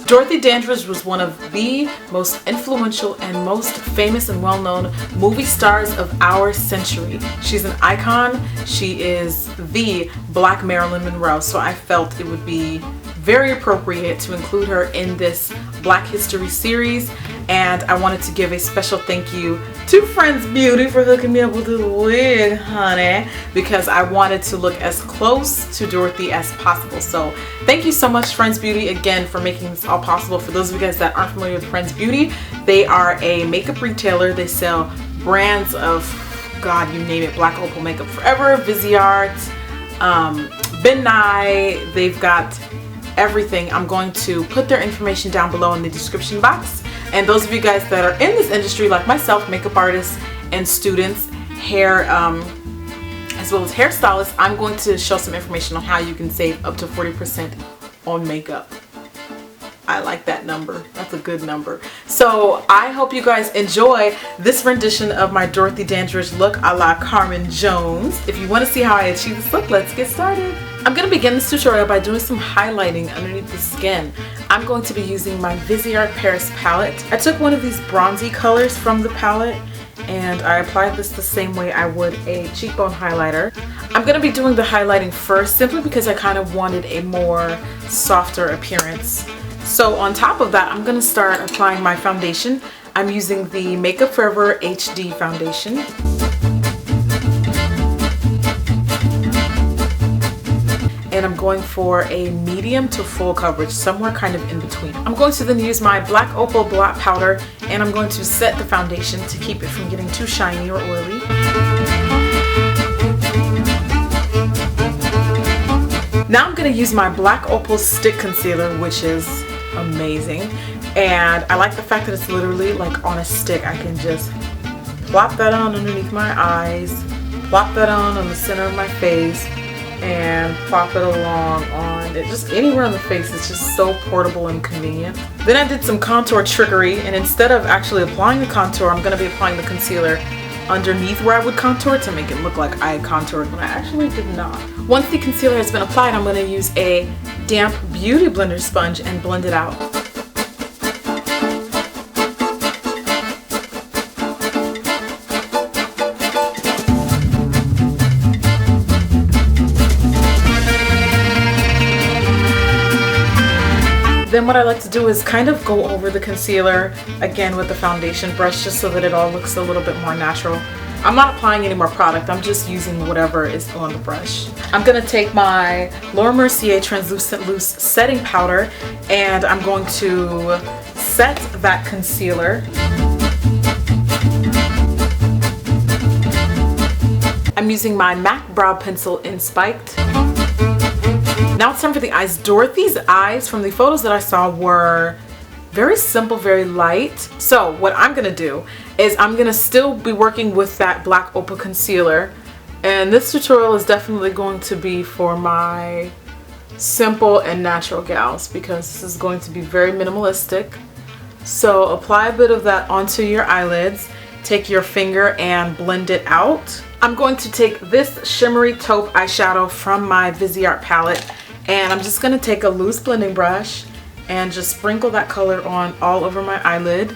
Dorothy Dandridge was one of the most influential and most famous and well-known movie stars of our century. She's an icon. She is the Black Marilyn Monroe, so I felt it would be very appropriate to include her in this Black History series. And I wanted to give a special thank you to Frends Beauty for hooking me up with this wig, honey, because I wanted to look as close to Dorothy as possible. So thank you so much, Frends Beauty, again, for making this all possible. For those of you guys that aren't familiar with Frends Beauty, they are a makeup retailer. They sell brands of, God, you name it, Black Opal Makeup Forever, viseart, Ben Nye. They've got everything. I'm going to put their information down below in the description box. And those of you guys that are in this industry, like myself, makeup artists and students, hair, as well as hairstylists, I'm going to show some information on how you can save up to 40% on makeup. I like that number. That's a good number. So I hope you guys enjoy this rendition of my Dorothy Dandridge look a la Carmen Jones. If you want to see how I achieve this look, let's get started. I'm going to begin this tutorial by doing some highlighting underneath the skin. I'm going to be using my Viseart Paris palette. I took one of these bronzy colors from the palette and I applied this the same way I would a cheekbone highlighter. I'm going to be doing the highlighting first simply because I kind of wanted a more softer appearance. So on top of that, I'm going to start applying my foundation. I'm using the Makeup Forever HD foundation. And I'm going for a medium to full coverage, somewhere kind of in between. I'm going to then use my Black Opal Blot powder and I'm going to set the foundation to keep it from getting too shiny or oily. Now I'm going to use my Black Opal Stick Concealer, which is amazing. And I like the fact that it's literally like on a stick. I can just plop that on underneath my eyes, plop that on the center of my face, and plop it along on it, just anywhere on the face. It's just so portable and convenient. Then I did some contour trickery, and instead of actually applying the contour, I'm going to be applying the concealer underneath where I would contour to make it look like I contoured when I actually did not. Once the concealer has been applied, I'm going to use a damp beauty blender sponge and blend it out. Then what I like to do is kind of go over the concealer again with the foundation brush just so that it all looks a little bit more natural. I'm not applying any more product, I'm just using whatever is on the brush. I'm going to take my Laura Mercier Translucent Loose Setting Powder and I'm going to set that concealer. I'm using my MAC Brow Pencil in Spiked. Now it's time for the eyes. Dorothy's eyes from the photos that I saw were very simple, very light. So what I'm going to do is I'm going to still be working with that Black Opal concealer. And this tutorial is definitely going to be for my simple and natural gals because this is going to be very minimalistic. So apply a bit of that onto your eyelids. Take your finger and blend it out. I'm going to take this shimmery taupe eyeshadow from my Viseart palette and I'm just going to take a loose blending brush and just sprinkle that color on all over my eyelid.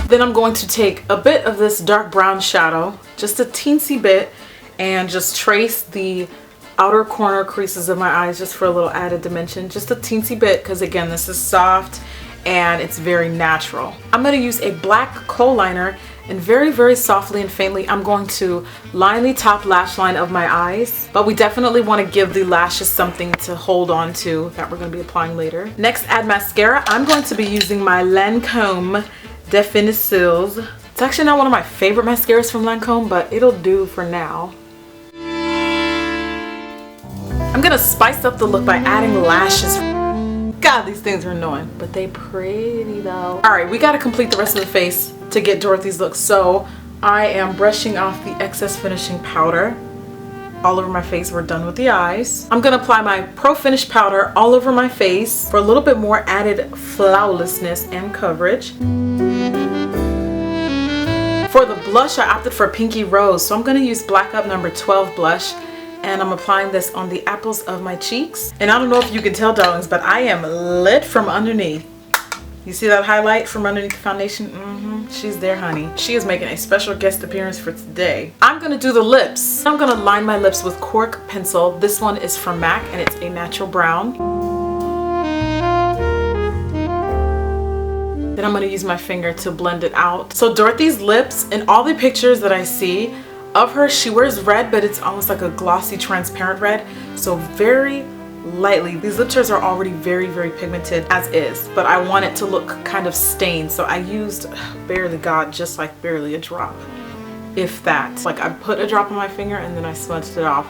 Then I'm going to take a bit of this dark brown shadow, just a teensy bit, and just trace the outer corner creases of my eyes just for a little added dimension. Just a teensy bit because again this is soft and it's very natural. I'm going to use a black kohl liner and very, very softly and faintly I'm going to line the top lash line of my eyes, but we definitely want to give the lashes something to hold on to that we're going to be applying later. Next, add mascara. I'm going to be using my Lancome Definitions. It's actually not one of my favorite mascaras from Lancome, but it'll do for now. I'm going to spice up the look by adding lashes. God, these things are annoying, but they pretty though. Alright, we gotta complete the rest of the face to get Dorothy's look. So I am brushing off the excess finishing powder all over my face. We're done with the eyes. I'm gonna apply my ProFinish powder all over my face for a little bit more added flawlessness and coverage. For the blush, I opted for Pinky Rose, so I'm gonna use Black Up number 12 blush. and I'm applying this on the apples of my cheeks. And I don't know if you can tell, darlings, but I am lit from underneath. You see that highlight from underneath the foundation? She's there, honey. She is making a special guest appearance for today. I'm gonna do the lips. I'm gonna line my lips with cork pencil. This one is from MAC and it's a natural brown. Then I'm gonna use my finger to blend it out. So Dorothy's lips, in all the pictures that I see of her, she wears red, but it's almost like a glossy, transparent red. So very lightly. These Liptars are already very, very pigmented as is, but I want it to look kind of stained. So I used barely, just like barely a drop, if that. Like I put a drop on my finger and then I smudged it off.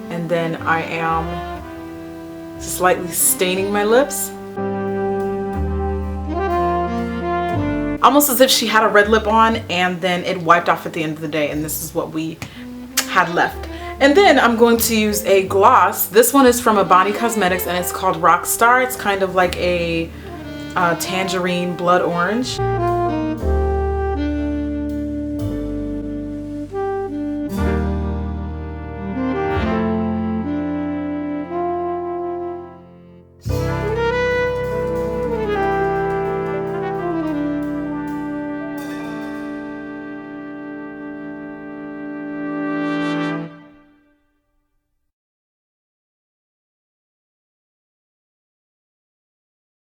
And then I am slightly staining my lips. Almost as if she had a red lip on and then it wiped off at the end of the day, and this is what we had left. And then I'm going to use a gloss. This one is from Aboni Cosmetics and it's called Rockstar. It's kind of like a tangerine blood orange.